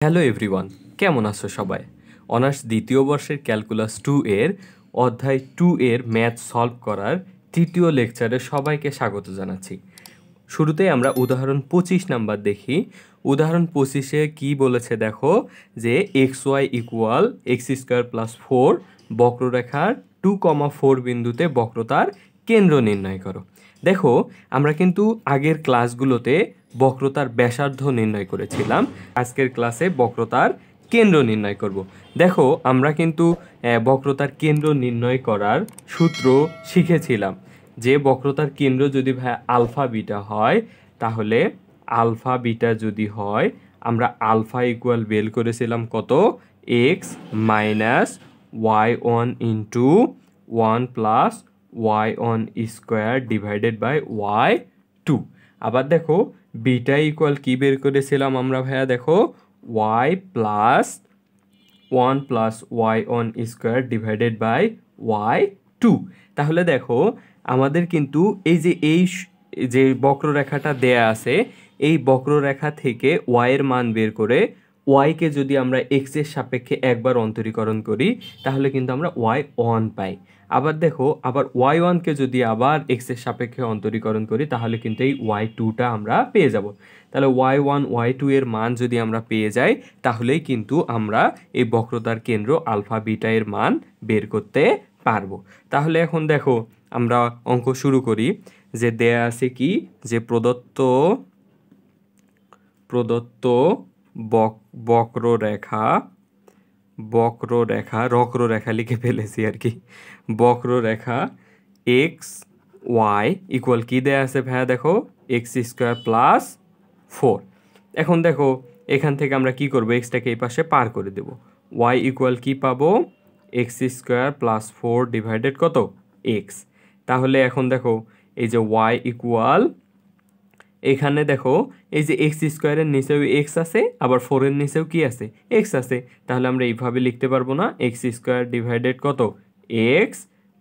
Hello everyone, কেমন আছো সবাই? অনার্স দ্বিতীয় বর্ষের ক্যালকুলাস 2 এর অধ্যায় 2 এর ম্যাথ সলভ করার তৃতীয় লেকচারে সবাইকে স্বাগত জানাচ্ছি। শুরুতেই আমরা উদাহরণ 25 নাম্বার দেখি। উদাহরণ 25-এ কি বলেছে দেখো, যে xy ইকুয়াল x² + 4 বক্ররেখার 2,4 বিন্দুতে বক্রতার কেন্দ্র নির্ণয় করো। দেখো, আমরা কিন্তু আগের ক্লাসগুলোতে বক্রতার ব্যাসার্ধ নির্ণয় করেছিলাম। আজকের ক্লাসে বক্রতার কেন্দ্র নির্ণয় করব। দেখো, আমরা কিন্তু বক্রতার কেন্দ্র নির্ণয় করার সূত্র শিখেছিলাম যে বক্রতার কেন্দ্র যদি আলফা বিটা হয়, তাহলে আলফা বিটা যদি হয়, আমরা আলফা ইকুয়াল বের করেছিলাম কত, x minus y1 into 1 plus y1 square divided by y2। আবার দেখো, বিটা ইকুয়াল কি বের করেছিলাম আমরা ভাইয়া, দেখো y plus 1 plus y1 square divided by y2। তাহলে দেখো, আমাদের কিন্তু এই যে বক্ররেখাটা দেয়া আছে, এই বক্ররেখা থেকে y এর মান বের করে y-কে যদি আমরা x এর সাপেক্ষে একবার অন্তরীকরণ করি, তাহলে কিন্তু আমরা y1 পাই। আবার দেখো, আবার y1-কে যদি আবার x এর সাপেক্ষে অন্তরীকরণ করি, তাহলে কিন্তু এই y2টা আমরা পেয়ে যাব। তাহলে y1 y2 এর মান যদি আমরা পেয়ে যাই, তাহলেই কিন্তু আমরা এই বক্রতার কেন্দ্র আলফা বিটা এর মান বের করতে পারবো। তাহলে এখন দেখো, আমরা অঙ্ক শুরু করি। যে দেয়া আছে কি, যে প্রদত্ত বক্ররেখা লিখে ফেলেছি আর কি, বক্ররেখা এক্স ওয়াই ইকুয়াল কি দেয়া আছে ভাইয়া, দেখো x² + 4। এখন দেখো, এখান থেকে আমরা কি করব, এক্সটাকে এই পাশে পার করে দেব। y ইকুয়াল কি পাবো, x² + 4 ডিভাইডেড কত, x। তাহলে এখন দেখো, এই যে y ইকুয়াল, এখানে দেখো এই যে x² এর নিচেও x আছে, আবার 4 এর নিচেও কি আছে, x আছে। তাহলে আমরা এইভাবে লিখতে পারবো না, x² ডিভাইডেড কত, x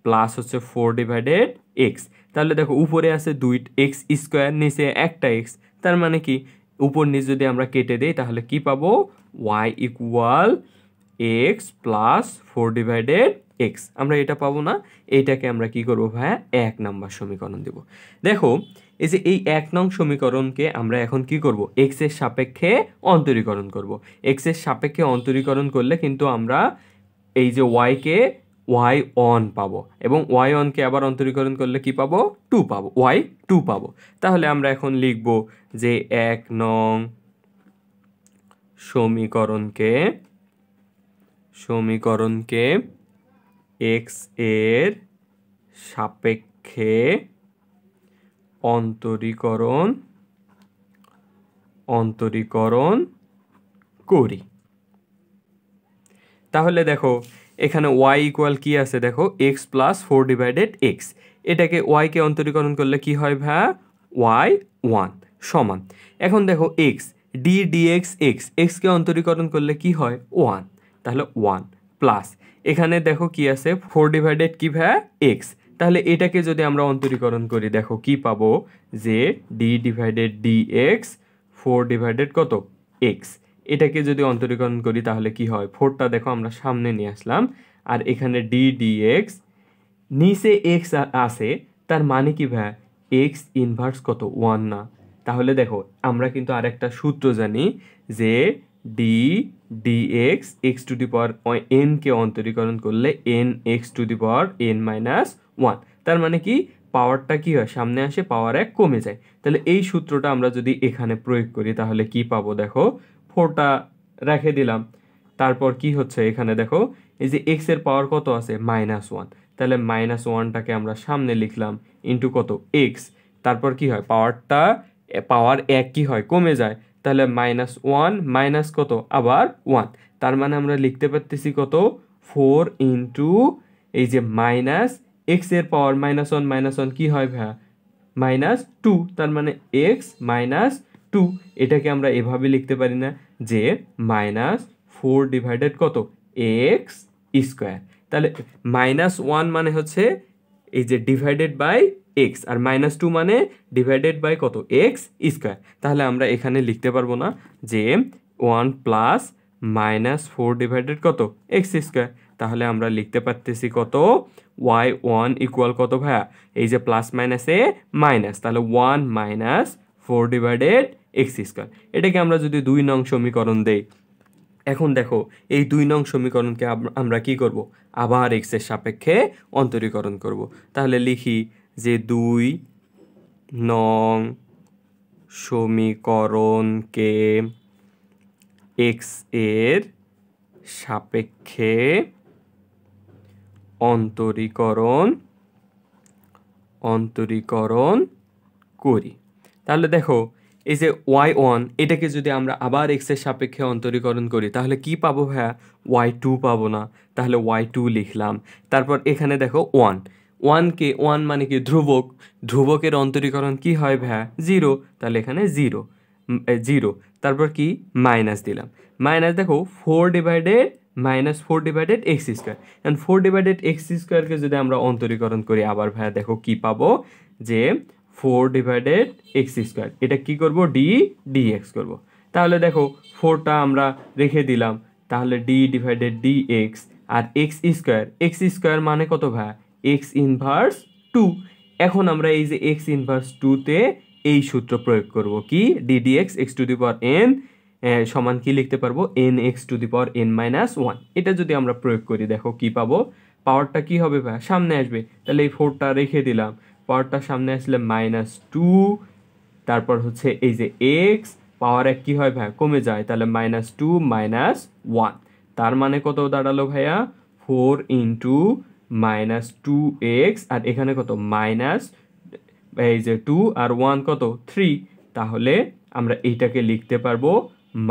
প্লাস হচ্ছে 4 ডিভাইডেড x। তাহলে দেখো, উপরে আছে 2x², নিচে একটা x। তার মানে কি, উপর নিচ যদি আমরা কেটে দেই, তাহলে কি পাবো, y equal x plus 4 divided x। আমরা এটা পাবো না, এইটাকে আমরা কি করবো ভাইয়া, 1 নাম্বার সমীকরণ দেব। দেখো, এই যে এই 1 নং সমীকরণকে আমরা এখন কি করব, x এর সাপেক্ষে অন্তরীকরণ করব। x এর সাপেক্ষে অন্তরীকরণ করলে কিন্তু আমরা এই যে y-কে y1 পাবো, এবং y1-কে আবার অন্তরীকরণ করলে কি পাবো, 2 পাবো, y2 পাবো। তাহলে আমরা এখন লিখব যে 1 নং সমীকরণকে x এর সাপেক্ষে অন্তরীকরণ করি। তাহলে দেখো, এখানে y ইকুয়াল কি আছে, দেখো x প্লাস 4 ডিভাইডেড x। এটাকে y-কে অন্তরীকরণ করলে কি হয় ভাইয়া, y1 সমান। এখন দেখো x d dx x-কে অন্তরীকরণ করলে কি হয়, 1। তাহলে 1 প্লাস, এখানে দেখো কি আছে, 4 ডিভাইডেড কি ভাইয়া, x। তাহলে এটাকে যদি আমরা অন্তরীকরণ করি, দেখো কি পাবো, যে d ডিভাইডেড dx 4 ডিভাইডেড কত, x। এটাকে যদি অন্তরীকরণ করি, তাহলে কি হয়, 4টা দেখো আমরা সামনে নিয়ে আসলাম, আর এখানে d dx, নিচে x আছে, তার মানে কি ভাইয়া, x ইনভার্স কত, 1 না। তাহলে দেখো, আমরা কিন্তু আরেকটা সূত্র জানি, যে d dx x⁴n কে অন্তরীকরণ করলে n x⁴n-1। তার মানে কি, পাওয়ারটা কি হয়, সামনে আসে, পাওয়ার 1 কমে যায়। তাহলে এই সূত্রটা আমরা যদি এখানে প্রয়োগ করি, তাহলে কি পাবো, দেখো 4টা রেখে দিলাম। তারপর কি হচ্ছে, এখানে দেখো এই যে x এর পাওয়ার কত আছে, -1। তাহলে -1টাকে আমরা সামনে লিখলাম, ইন্টু কত, x। তারপর কি হয়, পাওয়ার 1 কি হয়, কমে যায়। তাহলে -1 মাইনাস কত, আবার 1। তার মানে আমরা লিখতে পারতেছি কত, 4 ইন্টু এই যে মাইনাস x এর পাওয়ার -1 কি হয় ভাইয়া, -2। তার মানে x -2। এটাকে আমরা এভাবে লিখতে পারি না, যে -4 ডিভাইডেড কত, x²। তাহলে -1 মানে হচ্ছে এই যে ডিভাইডেড বাই x, আর -2 মানে ডিভাইডেড বাই কত, x²। তাহলে আমরা এখানে লিখতে পারবো না, যে 1 প্লাস মাইনাস 4 ডিভাইডেড কত এক্স স্কোয়ার। তাহলে আমরা লিখতে পারতেছি কত y1 ইকুয়াল কত ভাইয়া, এই যে প্লাস মাইনাসে মাইনাস, তাহলে 1 মাইনাস 4 ডিভাইডেড এক্স স্কোয়ার। এটাকে আমরা যদি 2 নং সমীকরণ দেই, এখন দেখো এই 2 নং সমীকরণকে আমরা কি করব, আবার এক্স এর সাপেক্ষে অন্তরীকরণ করব। তাহলে লিখি যে 2 নং সমীকরণকে এক্স এর সাপেক্ষে অন্তরীকরণ করি। তাহলে দেখো এই যে y1 এটাকে যদি আমরা আবার এক্স এর সাপেক্ষে অন্তরীকরণ করি তাহলে কি পাবো ভাইয়া, y2 পাবো না, তাহলে y2 লিখলাম। তারপর এখানে দেখো 1 মানে কি ধ্রুবক, ধ্রুবকের অন্তরীকরণ কি হয় ভাইয়া 0, তাহলে এখানে 0, তারপর কি মাইনাস দিলাম, মাইনাস দেখো 4 divided x square, and 4 divided x স্কোয়ারকে যদি আমরা অন্তরীকরণ করি আবার ভাইয়া দেখো কি পাবো, যে 4 ডিভাইডেড এক্স স্কোয়ার, এটা কি করব dx করব। তাহলে দেখো 4টা আমরা রেখে দিলাম, তাহলে d ডিভাইডেড dx, আর এক্স স্কোয়ার মানে কত ভাইয়া এক্স ইনভার্স 2। এখন আমরা এই যে এক্স ইনভার্স 2-তে এই সূত্র প্রয়োগ করব, কি ddx x to the power n সমান কি লিখতে পারবো nx to the power n minus 1। এটা যদি আমরা প্রয়োগ করি দেখো কি পাবো, পাওয়ারটা কি হবে ভাইয়া সামনে আসবে, তাহলে এই 4টা রেখে দিলাম, পাওয়ারটা সামনে আসলে -2, তারপর হচ্ছে এই যে এক্স পাওয়ার এক কি হয় ভাইয়া কমে যায়, তাহলে -2 -1, তার মানে কত দাঁড়ালো ভাইয়া 4 ইন্টু -2x, আর এখানে কত মাইনাস এই যে 2 আর 1 কত 3, তাহলে আমরা এইটাকে লিখতে পারবো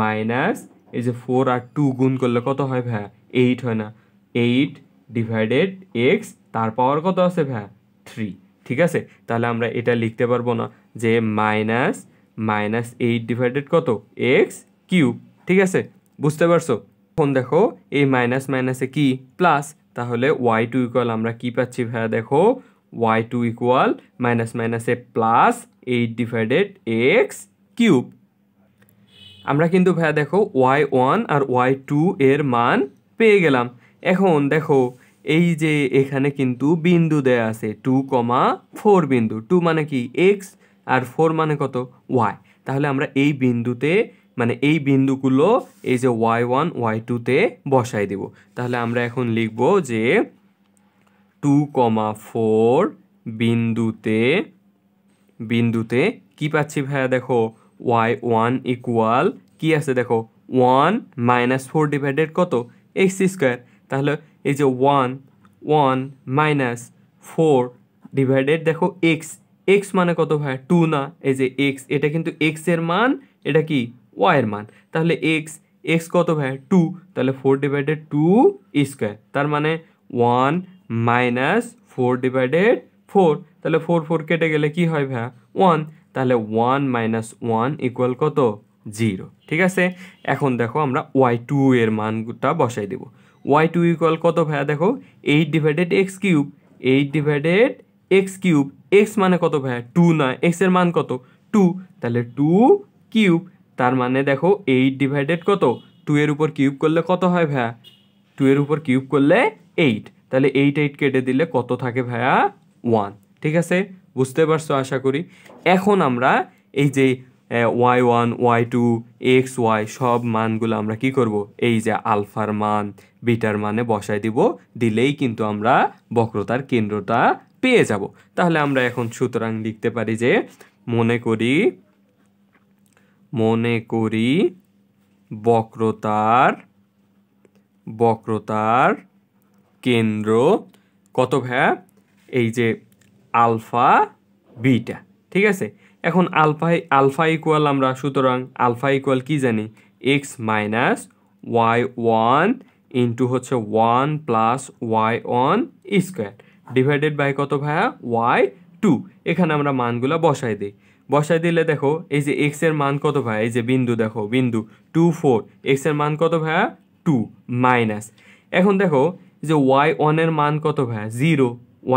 মাইনাস এই যে 4 আর 2 গুণ করলে কত হয় ভাইয়া 8 হয় না, 8 ডিভাইডেড x, তার পাওয়ার কত আছে ভাইয়া 3। ঠিক আছে, তাহলে আমরা এটা লিখতে পারবো না যে -8 ডিভাইডেড কত এক্স কিউব। ঠিক আছে, বুঝতে পারছো? এখন দেখো এই মাইনাস মাইনাসে কি প্লাস, তাহলে y2 ইকুয়াল আমরা কি পাচ্ছি ভাইয়া দেখো y2 ইকুয়াল মাইনাস মাইনাসে প্লাস 8 ডিভাইডেড এক্স কিউব। আমরা কিন্তু ভাইয়া দেখো y1 আর y2 এর মান পেয়ে গেলাম। এখন দেখো এই যে এখানে কিন্তু বিন্দু দেয়া আছে 2,4 বিন্দু, 2 মানে কি x আর 4 মানে কত y, তাহলে আমরা এই বিন্দুতে মানে এই বিন্দুগুলো এই যে y1 y2-তে বসাই দেব। তাহলে আমরা এখন লিখব যে 2,4 বিন্দুতে কি পাচ্ছি ভাইয়া দেখো y1 ইকুয়াল কি আছে দেখো 1 - 4 ডিভাইডেড কত এক্স স্কোয়ার, তাহলে এই যে 1 মাইনাস 4 ডিভাইডেড দেখো এক্স মানে কত ভাই 2 না, এই যে এক্স এটা কিন্তু এক্স এর মান, এটা কি ওয়াই এর মান, তাহলে এক্স কত ভাই 2, তাহলে 4 ডিভাইডেড 2 স্কোয়ার, তার মানে 1 মাইনাস 4 ডিভাইডেড 4, তাহলে 4 কেটে গেলে কি হয় ভাই 1, তাহলে 1 - 1 ইকুয়াল কত 0। ঠিক আছে, এখন দেখো আমরা y2 এর মানটা বসাই দেব। y2 ইকুয়াল কত ভাইয়া দেখো 8 divided x cube, 8 divided x cube, x মানে কত ভাইয়া 2 না, এক্স এর মান কত 2, তাহলে 2 কিউব, তার মানে দেখো 8 ডিভাইডেড কত 2 এর উপর কিউব করলে কত হয় ভাইয়া 2 এর উপর কিউব করলে 8, তাহলে 8 কেটে দিলে কত থাকে ভাইয়া 1। ঠিক আছে, বুঝতে পারছো আশা করি। এখন আমরা এই যে y1 y2 x y সব মানগুলো আমরা কি করব, এই যে আলফার মান বিটার মানে বসাই দিব, দিলেই কিন্তু আমরা বক্রতার কেন্দ্রটা পেয়ে যাব। তাহলে আমরা এখন সুতরাং লিখতে পারি যে মনে করি বক্রতার কেন্দ্র কত ভাইয়া এই যে আলফা বিটা। ঠিক আছে, এখন আলফা ইকুয়াল আমরা সুতরাং আলফা ইকুয়াল কি জানি এক্স মাইনাস y1 ইন্টু হচ্ছে 1 plus y1 square divided by কত ভাইয়া y2। এখানে আমরা মানগুলো বসাই দিলে দেখো এই যে এক্স এর মান কত ভাইয়া, এই যে বিন্দু দেখো বিন্দু 2 4, এক্স এর মান কত ভাইয়া 2 মাইনাস, এখন দেখো যে y1 এর মান কত ভাইয়া 0,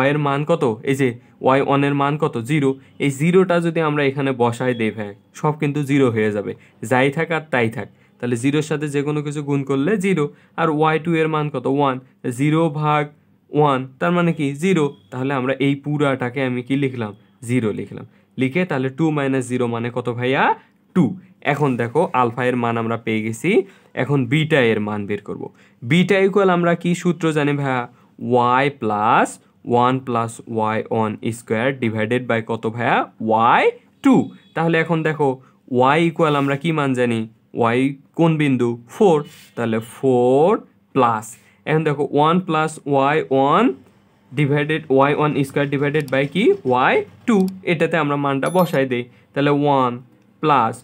y এর মান কত এই যে y1 এর মান কত 0, এই 0টা যদি আমরা এখানে বসাই দেই ভাই সব কিন্তু 0 হয়ে যাবে, যাই থাক আর তাই থাক, তাহলে জিরোর সাথে যে কোনো কিছু গুণ করলে 0, আর y2 এর মান কত 1, 0/1 তার মানে কি 0, তাহলে আমরা এই পুরাটাকে আমি কি লিখলাম 0 লিখলাম, লিখে তাহলে 2 - 0 মানে কত ভাইয়া 2। এখন দেখো আলফা এর মান আমরা পেয়ে গেছি, এখন বিটা এর মান বের করব। বিটা ইকুয়াল আমরা কি সূত্র জানি ভাইয়া, y plus 1 plus y1 square divided by কত ভাইয়া y2। তাহলে এখন দেখো y ইকুয়াল আমরা কি মান জানি, y কোন বিন্দু 4, তাহলে 4 প্লাস, এখন দেখো 1 plus y1 divided y1 square divided by কি y2, এটাতে আমরা মানটা বসাই দেই, তাহলে 1 প্লাস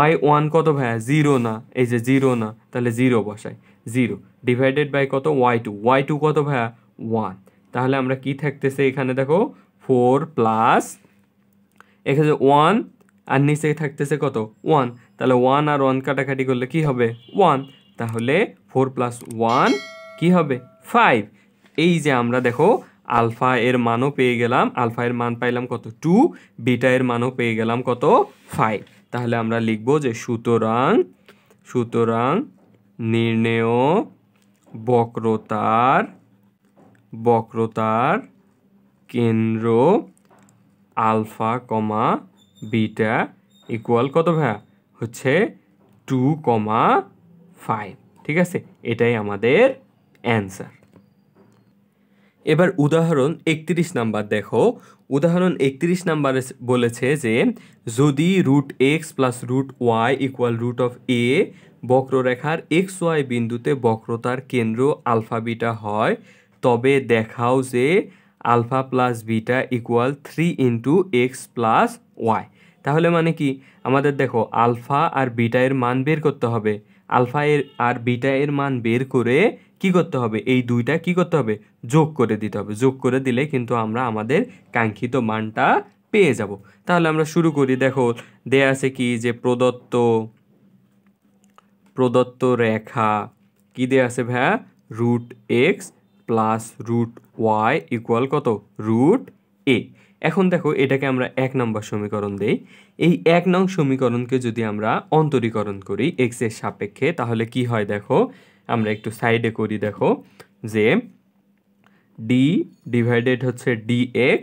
y1 কত ভাইয়া 0 না, এই যে 0 না, তাহলে 0 বসাই, 0 ডিভাইডেড বাই কত y2 কত ভাইয়া 1, তাহলে আমরা কি থাকতেছে এখানে দেখো 4 প্লাস এখানে 1 আর নিচে থাকতেছে কত 1, তাহলে 1 আর 1 কাটাকাটি করলে কি হবে 1, তাহলে 4 প্লাস 1 কি হবে 5। এই যে আমরা দেখো আলফা এর মানও পেয়ে গেলাম, আলফা এর মান পাইলাম কত 2, বিটা এর মানও পেয়ে গেলাম কত 5। তাহলে আমরা লিখব যে সুতরাং নির্ণেয় বক্রতার কেন্দ্র আলফা কমা বিটা ইকুয়াল কত ভাইয়া হচ্ছে 2,5। ঠিক আছে, এটাই আমাদের অ্যান্সার। এবার উদাহরণ 31 নাম্বার দেখো। উদাহরণ 31 নাম্বারে বলেছে যে যদি √x plus √y equal √a বক্ররেখার XY বিন্দুতে বক্রতার কেন্দ্র আলফা বিটা হয়, তবে দেখাও যে alpha plus beta equal 3 × x plus y। তাহলে মানে কি, আমাদের দেখো আলফা আর বিটা এর মান বের করতে হবে, আলফা এর আর বিটা এর মান বের করে কি করতে হবে, এই দুইটা কি করতে হবে যোগ করে দিতে হবে, যোগ করে দিলে কিন্তু আমরা আমাদের কাঙ্ক্ষিত মানটা পেয়ে যাব। তাহলে আমরা শুরু করি। দেখো দেয়া আছে কি যে প্রদত্ত রেখা কি দেয়া আছে ভাইয়া, √x প্লাস √y ইকুয়াল কত √a। এখন দেখো এটাকে আমরা 1 নম্বর সমীকরণ দেই। এই 1 নং সমীকরণকে যদি আমরা অন্তরীকরণ করি x এর সাপেক্ষে, তাহলে কি হয় দেখো, আমরা একটু সাইডে করি। দেখো যে d ডিভাইডেড হচ্ছে dx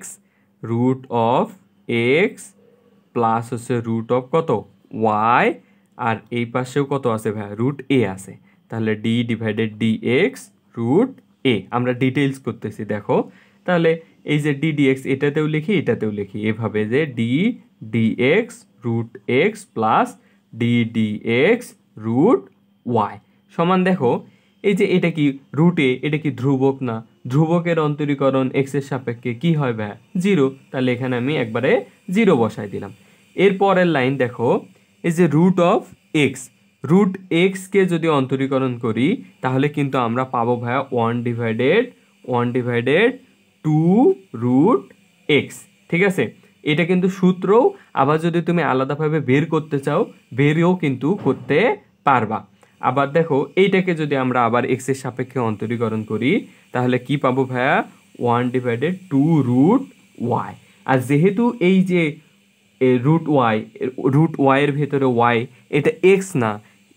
√x প্লাস হচ্ছে √ কত y, আর এই পাশেও কত আছে ভাই √a আছে, তাহলে d ডিভাইডেড dx √a। আমরা ডিটেইলস করতেছি দেখো, তাহলে এই যে ddx এটাতেও লিখি এটাতেও লিখি, এভাবে যে d dx √x plus d dx √y সমান দেখো এই যে এটা কি √a, এটা কি ধ্রুবক না, ধ্রুবকের অন্তরীকরণ x এর সাপেক্ষে কি হয় ভাই 0, তাহলে এখানে আমি একবারে 0 বসাই দিলাম। এর পরের লাইন দেখো, এই যে √x কে যদি অন্তরীকরণ করি তাহলে কিন্তু আমরা পাবো ভাইয়া 1/2√x। ঠিক আছে, এটা কিন্তু সূত্র, আবার যদি তুমি আলাদাভাবে বের করতে চাও বেরও কিন্তু করতে পারবা। আবার দেখো এইটাকে যদি আমরা আবার x এর সাপেক্ষে অন্তরীকরণ করি তাহলে কি পাবো ভাইয়া 1/2√y। আর যেহেতু এই যে √y এর ভেতরে y এটা x না,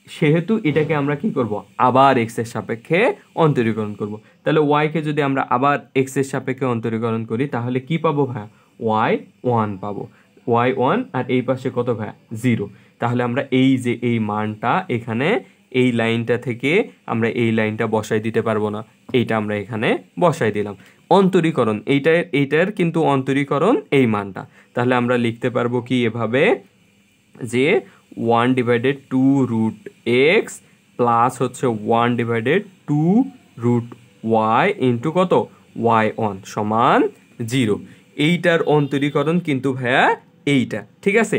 সেহেতু এটাকে আমরা কি করব আবার x এর সাপেক্ষে অন্তরীকরণ করব। তাহলে y কে যদি আমরা আবার x এর সাপেক্ষে অন্তরীকরণ করি তাহলে কি পাবো ভাইয়া y1 পাবো, y1, আর এই পাশে কত ভাইয়া 0। তাহলে আমরা এই যে এই মানটা এখানে এই লাইনটা থেকে আমরা এই লাইনটা বসাই দিতে পারবো না, এইটা আমরা এখানে বসাই দিলাম। অন্তরীকরণ এইটার কিন্তু অন্তরীকরণ এই মানটা, তাহলে আমরা লিখতে পারবো কি এভাবে যে 1/2√x প্লাস হচ্ছে 1/2√y ইন্টু কত y1 সমান 0। এইটার অন্তরীকরণ কিন্তু ভাইয়া এইটা। ঠিক আছে,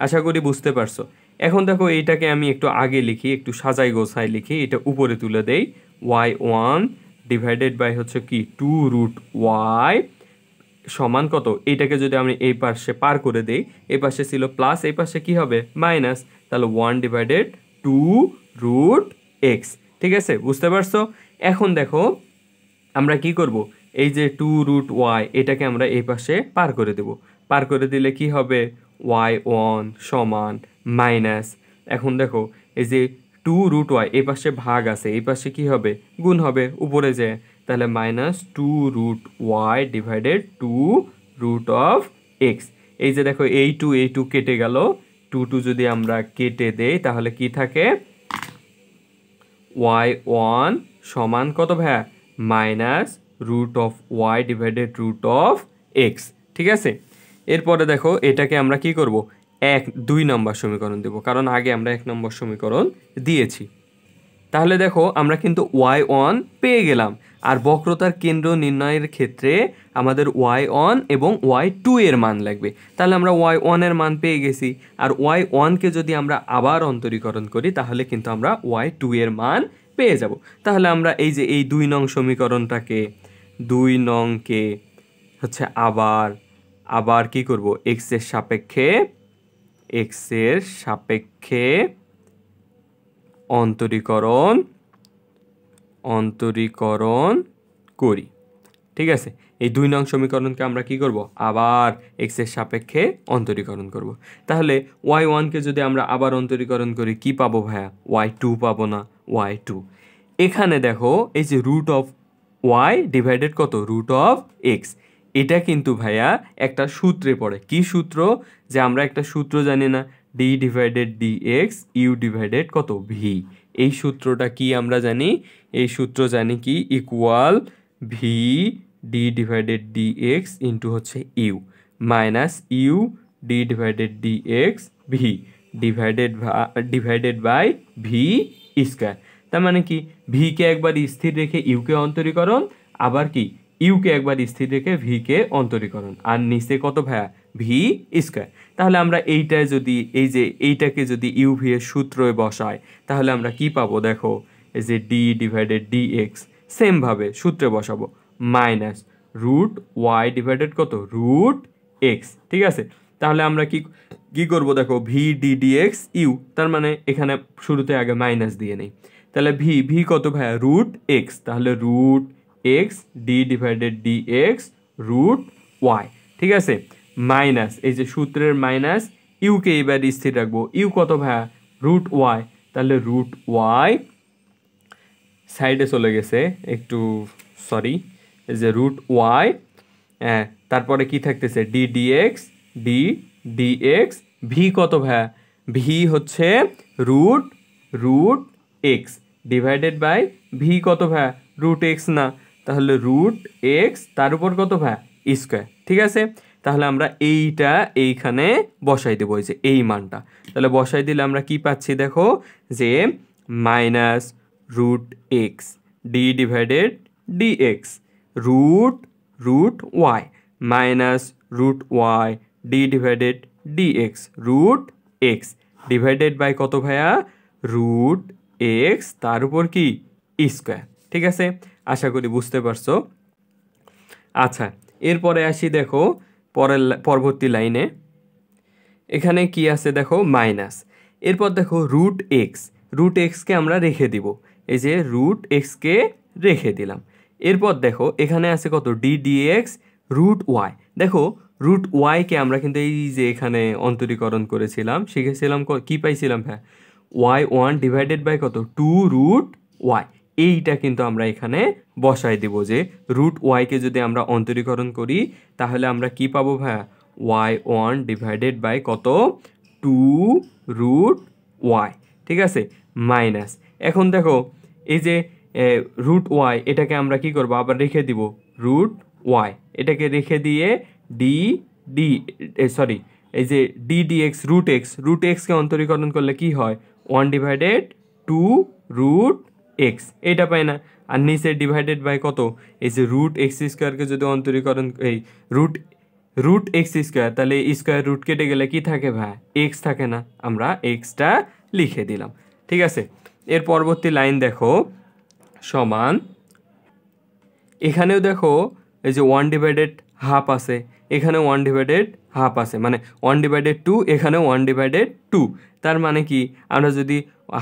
আশা করি বুঝতে পারছো। এখন দেখো এইটাকে আমি একটু আগে লিখি, একটু সাজাই গোছাই লিখি, এটা উপরে তুলে দেই, y1 ডিভাইডেড বাই হচ্ছে কি 2√y সমান কত, এইটাকে যদি আমি এই পাশে পার করে দেই, এই পাশে ছিল প্লাস, এই পাশে কি হবে মাইনাস, তাহলে 1/2√x। ঠিক আছে, বুঝতে পারছো। এখন দেখো আমরা কি করব, এই যে 2√y এটাকে আমরা এই পাশে পার করে দেব, পার করে দিলে কি হবে y1 সমান মাইনাস, এখন দেখো এই যে টু রুট ওয়াই, এই পাশে ভাগ আছে, এই পাশে কি হবে গুণ হবে উপরে যে, তাহলে minus two root Y divided two root of X. এই যে দেখো এই টু কেটে গেল, টু যদি আমরা কেটে দেই তাহলে কি থাকে, ওয়াই ওয়ান সমান কত ভাইয়া, minus root of Y divided root of X. ঠিক আছে, এরপরে দেখো এটাকে আমরা কি করব, 2 নম্বর সমীকরণ দেব, কারণ আগে আমরা 1 নম্বর সমীকরণ দিয়েছি। তাহলে দেখো আমরা কিন্তু y1 পেয়ে গেলাম, আর বক্রতার কেন্দ্র নির্ণয়ের ক্ষেত্রে আমাদের y1 এবং y2 এর মান লাগবে। তাহলে আমরা y1 এর মান পেয়ে গেছি, আর y1কে যদি আমরা আবার অন্তরীকরণ করি তাহলে কিন্তু আমরা y2 এর মান পেয়ে যাব। তাহলে আমরা এই যে এই 2 নং সমীকরণটাকে, 2 নংকে হচ্ছে আবার কি করব, x এর সাপেক্ষে অন্তরীকরণ করি। ঠিক আছে, এই 2 নং সমীকরণকে আমরা কি করব, আবার x এর সাপেক্ষে অন্তরীকরণ করব। তাহলে y1কে যদি আমরা আবার অন্তরীকরণ করি কি পাবো ভাইয়া, y2 পাবো না, y2। এখানে দেখো এই যে রুট অফ y ডিভাইডেড কত, রুট অফ x, এটা কিন্তু ভাইয়া একটা সূত্রে পড়ে। কি সূত্র, যে আমরা একটা সূত্র জানি না, d divided dx u divided কত v। এই সূত্রটা কি আমরা জানি, এই সূত্র জানি কি, equal v d divided dx into হচ্ছে u minus u d divided dx v divided by v square. তার মানে কি, v কে একবার স্থির রেখে u কে অন্তরীকরণ, আবার কি u কে একবার স্থির রেখে v কে অন্তরীকরণ, আর নিচে কত ভাইয়া, v স্কয়ার। তাহলে আমরা এইটায় যদি এইটাকে যদি u v এর সূত্রে বসাই তাহলে আমরা কি পাবো, দেখো এই যে d ডিভাইডেড dx সেম ভাবে সূত্রে বসাবো, মাইনাস রুট ওয়াই ডিভাইডেড কত, রুট এক্স। ঠিক আছে, তাহলে আমরা কি করব, দেখো ভি ডি ডিএক্স ইউ, তার মানে এখানে শুরুতে আগে মাইনাস দিয়ে নেই। তাহলে ভি কত ভাইয়া, রুট এক্স, তাহলে root X D divided DX root Y. ঠিক আছে, মাইনাস এই যে সূত্রের মাইনাস, ইউকে এবার স্থির রাখবো, ইউ কত ভাইয়া, রুট ওয়াই, তাহলে রুট ওয়াই সাইডে চলে গেছে একটু, সরি, এই যে রুট ওয়াই, তারপরে কি থাকতেছে, ডি ডিএক্স ভি কত ভাইয়া, ভি হচ্ছে root X divided by V কত ভাইয়া, রুট এক্স না, তাহলে রুট এক্স তার উপর কত ভাইয়া, স্কোয়ার। ঠিক আছে, তাহলে আমরা এইটা এইখানে বসাই দেবো, এই যে এই মানটা, তাহলে বসাই দিলে আমরা কি পাচ্ছি, দেখো যে minus root X D divided DX root Y minus root Y D divided DX root X divided by কত ভাইয়া, রুট এক্স তার উপর কি স্কোয়ার। ঠিক আছে, আশা করি বুঝতে পারছো। আচ্ছা, এরপরে আসি, দেখো পরবর্তী লাইনে এখানে কি আছে, দেখো মাইনাস, এরপর দেখো রুট এক্সকে আমরা রেখে দিব, এই যে রুট এক্সকে রেখে দিলাম। এরপর দেখো এখানে আছে কত, ডি ডিএক্স রুট ওয়াই। দেখো রুট ওয়াইকে আমরা কিন্তু এই যে এখানে অন্তরীকরণ করেছিলাম, শিখেছিলাম কি পাইছিলাম হ্যাঁ, ওয়াই ওয়ান ডিভাইডেড বাই কত, টু রুট ওয়াই। এইটা কিন্তু আমরা এখানে বসাই দেব, যে রুট ওয়াইকে যদি আমরা অন্তরীকরণ করি তাহলে আমরা কি পাবো ভাইয়া, ওয়াই ওয়ান ডিভাইডেড বাই কত, টু রুট ওয়াই। ঠিক আছে, মাইনাস, এখন দেখো এই যে রুট ওয়াই, এটাকে আমরা কি করব, আবার রেখে দিব রুট ওয়াই, এটাকে রেখে দিয়ে এই যে ডি ডিএক্স রুট এক্সকে অন্তরীকরণ করলে কি হয়, one divided two root X, এইটা পাই না, আর নিচে ডিভাইডেড বাই কত, এই যে রুট এক্স স্কোয়ারকে যদি অন্তরীকরণ, এই রুট এক্স স্কোয়ার, তাহলে স্কোয়ার রুট কেটে গেলে কি থাকে ভাই, এক্স থাকে না, আমরা এক্সটা লিখে দিলাম। ঠিক আছে, এর পরবর্তী লাইন দেখো সমান, এখানেও দেখো এই যে ওয়ান ডিভাইডেড হাফ আছে, এখানে ওয়ান ডিভাইডেড হাফ আছে, মানে ওয়ান ডিভাইডেড টু, এখানে ওয়ান ডিভাইডেড টু। তার মানে কি, আমরা যদি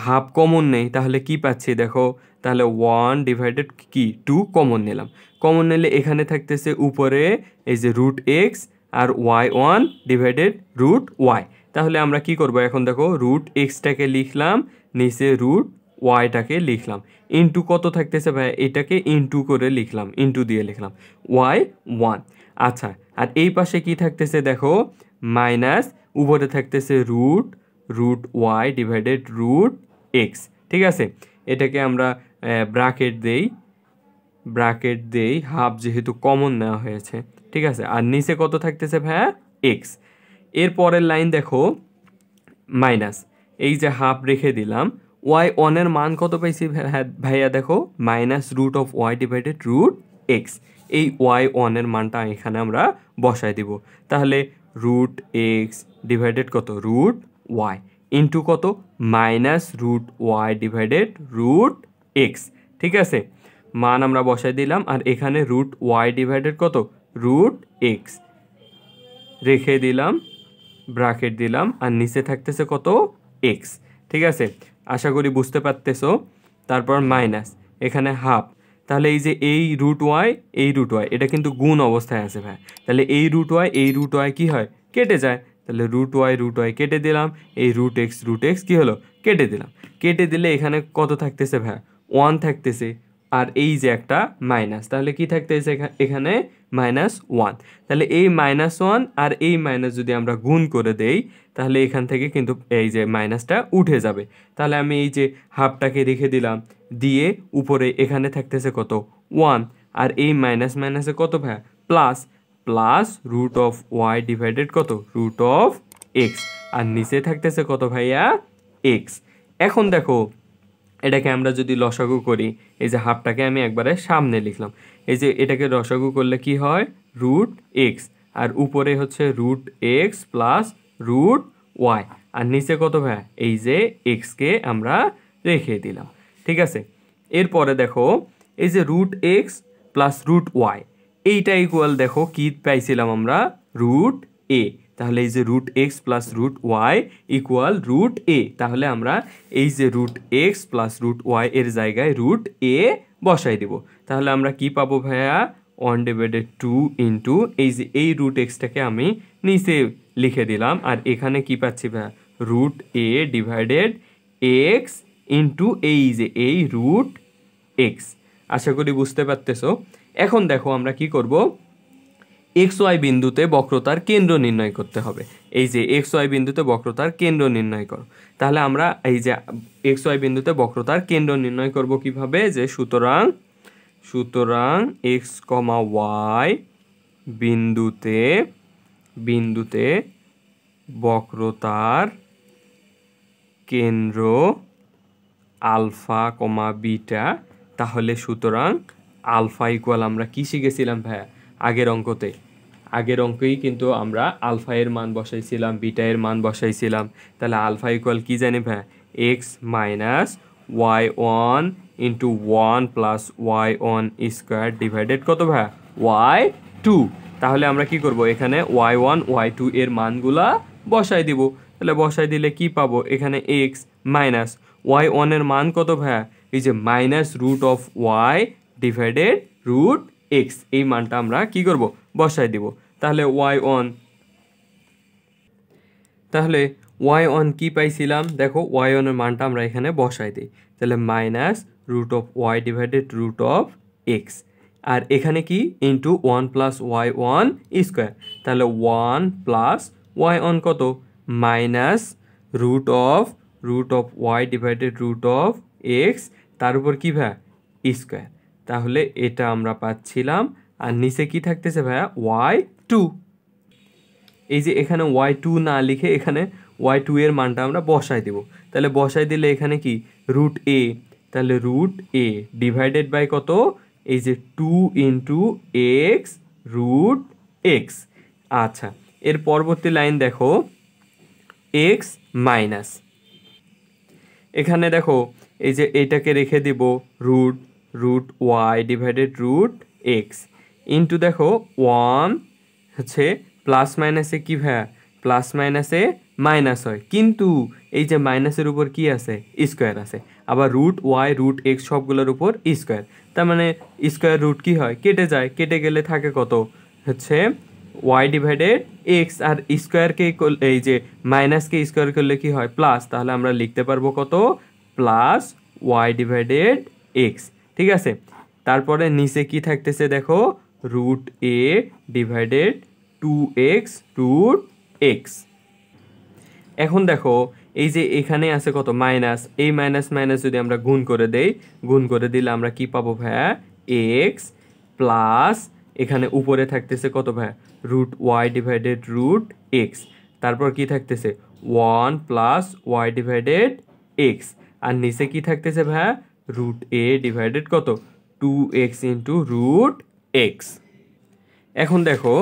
হাফ কমন নেই তাহলে কি পাচ্ছি, দেখো তাহলে ওয়ান ডিভাইডেড কি টু কমন নিলাম, কমন নিলে এখানে থাকতেছে উপরে এই যে রুট এক্স আর y one divided root y. তাহলে আমরা কি করব, এখন দেখো রুট এক্সটাকে লিখলাম, নিচে রুট ওয়াইটাকে লিখলাম, ইন্টু কত থাকতেছে ভাই, এটাকে ইন্টু করে লিখলাম, ইন্টু দিয়ে লিখলাম ওয়াই 1। আচ্ছা, আর এই পাশে কি থাকতেছে দেখো, মাইনাস, উপরে থাকতেছে root root Y divided root X. ঠিক আছে, এটাকে আমরা ব্র্যাকেট দেই হাফ, যেহেতু কমন নেওয়া হয়েছে। ঠিক আছে, আর নিচে কত থাকতেছে ভাইয়া, এক্স। এর পরের লাইন দেখো, মাইনাস, এই যে হাফ রেখে দিলাম, ওয়াই ওয়ানের মান কত পাইছি ভাইয়া দেখো, minus root of Y divided root X. এই ওয়াই ওয়ানের মানটা এখানে আমরা বসায় দিব। তাহলে রুট এক্স ডিভাইডেড কত, রুট ওয়াই, ইন্টু কত, minus root Y divided root X. ঠিক আছে, মান আমরা বসাই দিলাম, আর এখানে রুট ওয়াই ডিভাইডেড কত, রুট এক্স রেখে দিলাম, ব্র্যাকেট দিলাম, আর নিচে থাকতেছে কত, এক্স। ঠিক আছে, আশা করি বুঝতে পারতেছো। তারপর মাইনাস, এখানে হাফ, তাহলে এই যে এই রুট ওয়াই এটা কিন্তু গুণ অবস্থায় আছে ভাই, তাহলে এই রুট ওয়াই কি হয়, কেটে যায়। তাহলে রুট ওয়াই কেটে দিলাম, এই রুট এক্স কি হলো, কেটে দিলাম। কেটে দিলে এখানে কত থাকতেছে ভাই, 1 থাকতেছে, আর এই যে একটা মাইনাস, তাহলে কি থাকতেছে এখানে, -1। তাহলে এই -1 আর এই মাইনাস যদি আমরা গুণ করে দেই, তাহলে এখান থেকে কিন্তু এই যে মাইনাসটা উঠে যাবে। তাহলে আমি এই যে হাফটাকে রেখে দিলাম, দিয়ে উপরে এখানে থাকতেছে কত, 1, আর এই মাইনাসে কত ভাই, plus root of Y divided কত, রুট অফ এক্স, আর নিচে থাকতেছে কত ভাইয়া, এক্স। এখন দেখো, এটাকে আমরা যদি লসাগু করি, এই যে হাফটাকে আমি একবারে সামনে লিখলাম, এই যে এটাকে লসাগু করলে কি হয়, রুট এক্স, আর উপরে হচ্ছে root x plus root y, আর নিচে কত ভাই, এই যে এক্সকে আমরা রেখে দিলাম। ঠিক আছে, এরপরে দেখো, এই যে root x plus root y, এইটা ইকুয়াল দেখো কি পাইছিলাম আমরা, রুট এ। তাহলে এই যে root x plus root y equal root এ, তাহলে আমরা এই যে root x plus root y এর জায়গায় রুট এ বসাই দিব। তাহলে আমরা কি পাবো ভাইয়া, 1/2 ইন্টু এই যে এই রুট এক্সটাকে আমি নিচে লিখে দিলাম, আর এখানে কি পাচ্ছি ভাইয়া, রুট এ ডিভাইডেড এক্স ইন্টু এই যে এই রুট এক্স। আশা করি বুঝতে পারতেছো। এখন দেখো আমরা কি করব, এক্স ওয়াই বিন্দুতে বক্রতার কেন্দ্র নির্ণয় করতে হবে। এই যে এক্স ওয়াই বিন্দুতে বক্রতার কেন্দ্র নির্ণয় করো, তাহলে আমরা এই যে এক্স ওয়াই বিন্দুতে বক্রতার কেন্দ্র নির্ণয় করব কিভাবে, যে সুতরাং এক্স কমা ওয়াই বিন্দুতে বক্রতার কেন্দ্র আলফা কমা বিটা। তাহলে সুতরাং আলফা ইকুয়াল, আমরা কি শিখেছিলাম ভাইয়া আগের অঙ্কেই কিন্তু আমরা আলফা এর মান বসাইছিলাম, বিটা এর মান বসাইছিলাম। তাহলে আলফা ইকুয়াল কি জানি ভাইয়া, X minus Y one into 1 plus Y one square divided কত ভাইয়া, ওয়াই 2। তাহলে আমরা কি করব, এখানে ওয়াই ওয়ান ওয়াই 2 এর মানগুলা বসাই দিব। তাহলে বসাই দিলে কি পাবো, এখানে এক্স মাইনাস ওয়াই ওয়ানের মান কত ভাইয়া, এই যে minus root of Y divided root X, এই মানটা আমরা কি করব, বসাই দিব। তাহলে ওয়াই ওয়ান কি পাইছিলাম দেখো, ওয়াই ওয়ানের মানটা আমরা এখানে বসাই দিই। তাহলে minus root of Y divided root of x, আর এখানে কি into 1 plus Y one square. তাহলে 1 প্লাস ওয়াই ওয়ান কত, minus root of Y divided root of x, তার উপর কি ভাইয়া, স্কোয়ার। তাহলে এটা আমরা পাচ্ছিলাম, আর নিচে কি থাকতেছে ভাইয়া, ওয়াই 2। এই যে এখানে ওয়াই 2 না লিখে এখানে ওয়াই 2 এর মানটা আমরা বসাই দেব। তাহলে বসাই দিলে এখানে কি, রুট এ, তাহলে রুট এ ডিভাইডেড বাই কত, এই যে 2 ইন্টু এক্স রুট এক্স। আচ্ছা, এর পরবর্তী লাইন দেখো, এক্স মাইনাস, এখানে দেখো এই যে এইটাকে রেখে দিব root Y divided root X into দেখো 1 হচ্ছে প্লাস মাইনাসে কি ভাইয়া, প্লাস মাইনাসে মাইনাস হয়, কিন্তু এই যে মাইনাসের উপর কি আছে, স্কোয়ার আছে। আবার রুট ওয়াই রুট এক্স সবগুলোর উপর স্কোয়ার, তার মানে স্কোয়ার রুট কি হয়, কেটে যায়, কেটে গেলে থাকে কত, হচ্ছে ওয়াই ডিভাইডেড এক্স, আর স্কোয়ারকে এই যে মাইনাসকে স্কোয়ার করলে কি হয়, প্লাস। তাহলে আমরা লিখতে পারবো কত, প্লাস ওয়াই ডিভাইডেড এক্স, ঠিক আছে। তারপরে নিচে কি থাকতেছে দেখো, রুট এ ডিভাইডেড 2x রুট এক্স। এখন দেখো এই যে এখানে আছে কত মাইনাস, এই মাইনাস মাইনাস যদি আমরা গুণ করে দেই, গুণ করে দিলে আমরা কি পাবো ভাইয়া, এক্স প্লাস এখানে উপরে থাকতেছে কত ভাইয়া, root Y divided root X. তারপর কি থাকতেছে 1 প্লাস ওয়াই ডিভাইডেড এক্স। আর নিচে কি থাকতেছে ভাইয়া, রুট এ ডিভাইডেড কত 2x ইন্টু রুট এক্স। এখন দেখো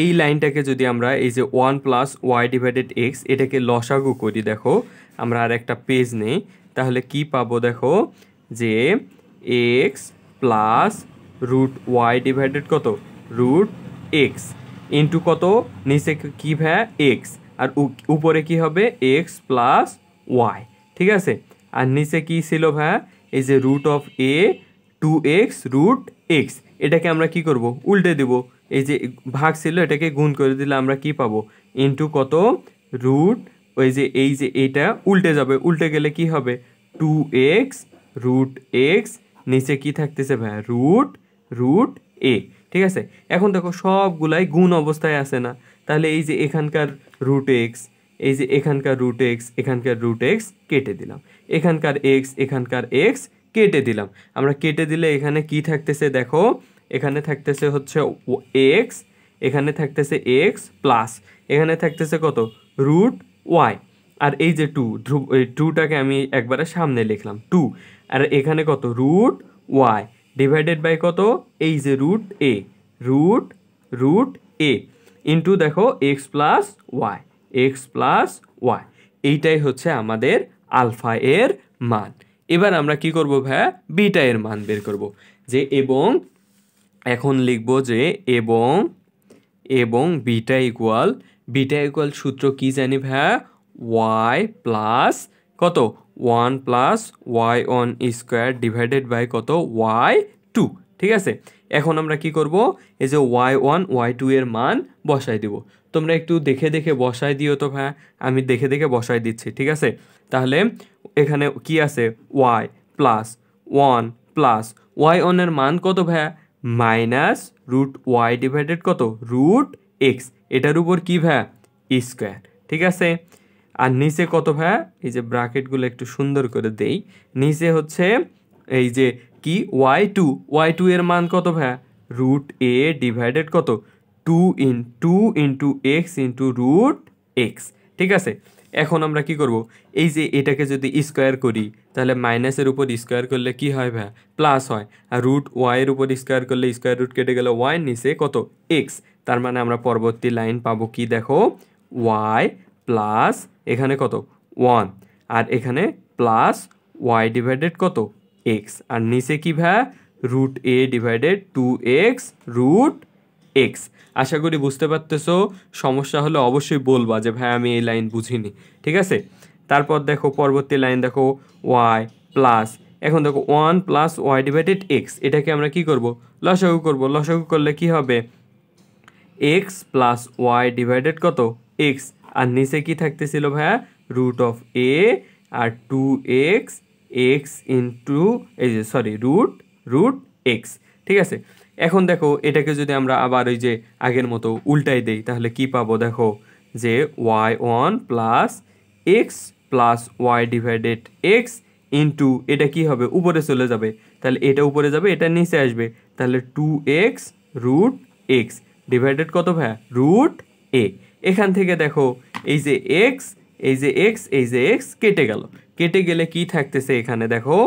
এই লাইনটাকে যদি আমরা এই যে 1 প্লাস ওয়াই ডিভাইডেড এক্স এটাকে লসাগু করি, দেখো আমরা আর একটা পেজ নেই, তাহলে কি পাবো দেখো, যে x plus root Y divided কত রুট এক্স ইন্টু কত, নিচে কি ভ্যা এক্স, আর উপরে কি হবে এক্স প্লাস ওয়াই, ঠিক আছে। আর নিচে কি ছিল ভ্যা, এই যে root of A 2x root X, এটাকে আমরা কি করব, উল্টে দেব, এই যে ভাগ ছিল এটাকে গুণ করে দিলে আমরা কি পাবো, ইন্টু কত রুট, ওই যে এই যে এইটা উল্টে যাবে, উল্টে গেলে কি হবে 2x রুট এক্স, নিচে কি থাকতেছে ভাই রুট রুট এ, ঠিক আছে। এখন দেখো সবগুলাই গুণ অবস্থায় আছে না, তাহলে এই যে এখানকার রুট এক্স, এই যে এখানকার রুট এক্স, এখানকার রুট এক্স কেটে দিলাম, এখানকার এক্স এখানকার এক্স কেটে দিলাম। আমরা কেটে দিলে এখানে কি থাকতেছে দেখো, এখানে থাকতেছে হচ্ছে এক্স, এখানে থাকতেছে এক্স প্লাস এখানে থাকতেছে কত রুট ওয়াই, আর এই যে টুটাকে আমি একবারে সামনে লিখলাম 2, আর এখানে কত রুট ওয়াই ডিভাইডেড বাই কত, এই যে root A root root A into দেখো X plus Y, X plus Y, এইটাই হচ্ছে আমাদের আলফা এর মান। এবার আমরা কি করব ভাইয়া, বিটা এর মান বের করব, যে এবং এখন লিখব যে এবং বিটা ইকুয়াল সূত্র কি জানি ভাইয়া, ওয়াই প্লাস কত 1 plus Y one square divided by কত ওয়াই 2, ঠিক আছে। এখন আমরা কি করব, এই যে y1 y2 এর মান বসাই দিব, তোমরা একটু দেখে দেখে বসাই দিও তো ভাইয়া, আমি দেখে দেখে বসাই দিচ্ছি, ঠিক আছে। তাহলে এখানে কি আছে y প্লাস 1 প্লাস y1 এর মান কত ভাইয়া, মাইনাস রুট ওয়াই ডিভাইডেড কত রুট এক্স, এটার উপর কি ভাইয়া স্কোয়ার, ঠিক আছে। আর নিচে কত ভাইয়া, এই যে ব্র্যাকেটগুলো একটু সুন্দর করে দেই, নিচে হচ্ছে এই যে কি y2 এর মান কত ভাইয়া, রুট এ ডিভাইডেড কত 2 into X into root X, ঠিক আছে। এখন আমরা কি করব, এই যে এটাকে যদি স্কোয়ার করি তাহলে মাইনাসের উপর স্কোয়ার করলে কি হয় ভাইয়া, প্লাস হয়, আর রুট ওয়াইয়ের উপর স্কোয়ার করলে স্কোয়ার রুট কেটে গেলে ওয়াই, নিচে কত এক্স, তার মানে আমরা পরবর্তী লাইন পাবো কি দেখো, ওয়াই প্লাস এখানে কত 1, আর এখানে প্লাস ওয়াই ডিভাইডেড কত এক্স, আর নিচে কি ভাইয়া রুট এ ডিভাইডেড 2x রুট এক্স। আশা করি বুঝতে পারতেছো, সমস্যা হলে অবশ্যই বলবা যে ভাই আমি এই লাইন বুঝিনি, ঠিক আছে। তারপর দেখো পরবর্তী লাইন দেখো ওয়াই প্লাস, এখন দেখো 1 প্লাস ওয়াই ডিভাইডেড এক্স, এটাকে আমরা কি করব, লসাগু করব, লসাগু করলে কি হবে এক্স প্লাস ওয়াই ডিভাইডেড কত এক্স, আর নিচে কি থাকতেছিল ভাইয়া রুট অফ এ আর 2x এক্স ইন্টু এই যে সরি রুট এক্স, ঠিক আছে। এখন দেখো এটাকে যদি আমরা আবার ওই যে আগের মতো উল্টাই দেই তাহলে কি পাবো দেখো, যে y1 plus X plus Y divided X into এটা কি হবে উপরে চলে যাবে, তাহলে এটা উপরে যাবে এটা নিচে আসবে, তাহলে 2x রুট এক্স ডিভাইডেড কত ভাইয়া রুট এ। এখান থেকে দেখো এই যে এক্স এই যে এক্স এই যে এক্স কেটে গেল, কেটে গেলে কি থাকতেছে এখানে দেখো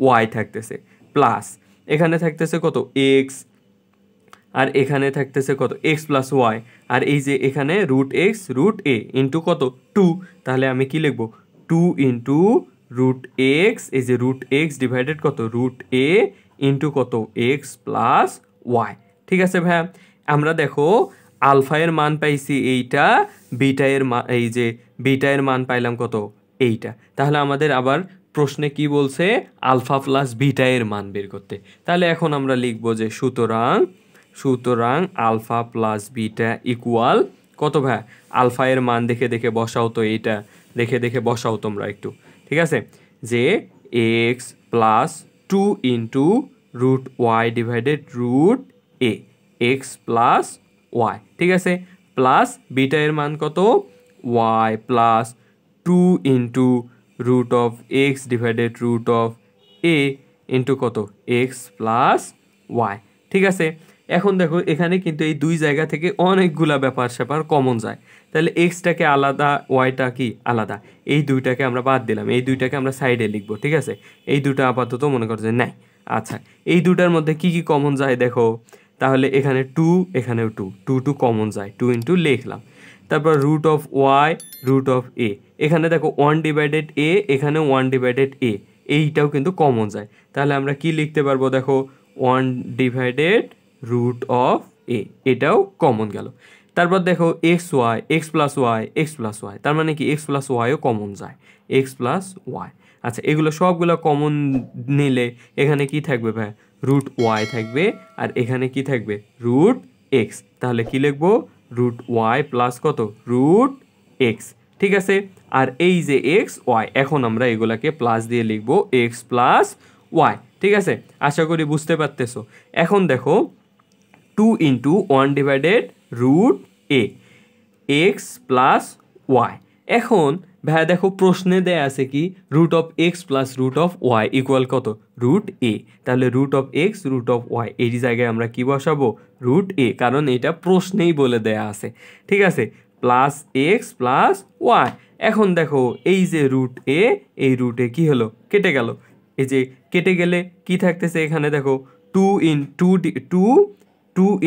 ওয়াই থাকতেছে, প্লাস এখানে থাকতেছে কত এক্স, আর এখানে থাকতেছে কত এক্স প্লাস ওয়াই, আর এই যে এখানে root x root A into কত 2, তাহলে আমি কি লিখবো 2 ইন্টু রুট এক্স এই যে রুট এক্স ডিভাইডেড কত রুট এ ইন্টু কত এক্স প্লাস ওয়াই, ঠিক আছে ভাইয়া। আমরা দেখো আলফা এর মান পাইছি এইটা, বিটা এর মান এই যে বিটা এর মান পাইলাম কত এইটা, তাহলে আমাদের আবার প্রশ্নে কি বলছে আলফা প্লাস বিটা এর মান বের করতে, তাহলে এখন আমরা লিখবো যে সুতরাং আলফা প্লাস বিটা ইকুয়াল কত ভাই, আলফা এর মান দেখে দেখে বসাও তো, এইটা দেখে দেখে বসাও তোমরা একটু, ঠিক আছে। যে x plus 2 into root Y divided root এ, এক্স প্লাস ওয়াই, ঠিক আছে, প্লাস বিটা এর মান কত, y plus 2 into root of x divided root of a into কত, এক্স প্লাস ওয়াই, ঠিক আছে। এখন দেখো এখানে কিন্তু এই দুই জায়গা থেকে অনেকগুলা ব্যাপার স্যাপার কমন যায়, তাহলে এক্সটাকে আলাদা, ওয়াইটা কি আলাদা, এই দুইটাকে আমরা বাদ দিলাম, এই দুইটাকে আমরা সাইডে লিখবো, ঠিক আছে, এই দুটো আপাতত মনে করো যে নাই। আচ্ছা, এই দুটার মধ্যে কি কি কমন যায় দেখো, তাহলে এখানে 2, এখানেও 2, 2 2 কমন যায়, 2 ইন্টু লিখলাম, তারপর root of y root of a, এখানে দেখো 1 ডিভাইডেড এ, এখানেও 1 ডিভাইডেড এ, এইটাও কিন্তু কমন যায়, তাহলে আমরা কি লিখতে পারবো দেখো 1 ডিভাইডেড রুট অফ এ, এটাও কমন গেল। তারপর দেখো X Y, X plus Y, X plus Y, তার মানে কি এক্স প্লাস ওয়াইও কমন যায়, এক্স প্লাস ওয়াই। আচ্ছা, এগুলো সবগুলো কমন নিলে এখানে কি থাকবে ভাই, রুট ওয়াই থাকবে, আর এখানে কি থাকবে, রুট এক্স, তাহলে কি লিখবো, রুট ওয়াই প্লাস কত, রুট এক্স, ঠিক আছে। আর এই যে এক্স ওয়াই, এখন আমরা এগুলাকে প্লাস দিয়ে লিখবো এক্স প্লাস ওয়াই, ঠিক আছে, আশা করি বুঝতে পারতেছো। এখন দেখো 2 ইন্টু 1 ডিভাইডেড রুট এ, এক্স প্লাস ওয়াই। এখন ভাইয়া দেখো প্রশ্নে দেয়া আছে কি, root of X plus root of Y equal কত, রুট এ, তাহলে root of X root of Y এই জায়গায় আমরা কি বসাবো, রুট এ, কারণ এটা প্রশ্নেই বলে দেয়া আছে, ঠিক আছে, প্লাস এক্স প্লাস ওয়াই। এখন দেখো এই যে রুট এ, এই রুটে কি হলো, কেটে গেল, এই যে কেটে গেলে কি থাকতেছে এখানে দেখো 2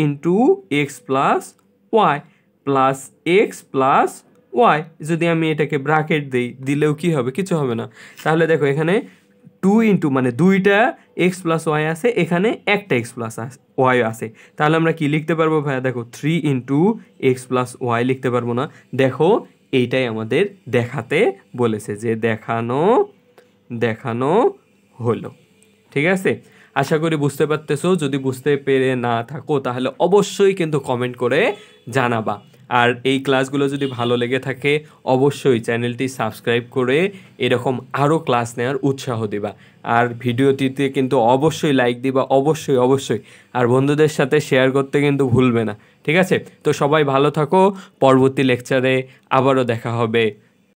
into X plus Y plus X plus Y, যদি আমি এটাকে ব্র্যাকেট দিলেও কি হবে, কিছু হবে না। তাহলে দেখো এখানে 2 ইন্টু মানে দুইটা এক্স প্লাস ওয়াই আছে, এখানে একটা এক্স প্লাস ওয়াই আছে, তাহলে আমরা কি লিখতে পারবো ভাইয়া দেখো 3 ইন্টু এক্স প্লাস ওয়াই লিখতে পারবো না, দেখো এইটাই আমাদের দেখাতে বলেছে, যে দেখানো হলো, ঠিক আছে। আশা করি বুঝতে পারতেছো, যদি বুঝতে পেরে না থাকো তাহলে অবশ্যই কিন্তু কমেন্ট করে জানাবা। আর এই ক্লাসগুলো যদি ভালো লেগে থাকে অবশ্যই চ্যানেলটি সাবস্ক্রাইব করে এরকম আরও ক্লাস নেওয়ার উৎসাহ দিবা, আর ভিডিওটিতে কিন্তু অবশ্যই লাইক দিবা, অবশ্যই, আর বন্ধুদের সাথে শেয়ার করতে কিন্তু ভুলবে না, ঠিক আছে। তো সবাই ভালো থাকো, পরবর্তী লেকচারে আবারও দেখা হবে।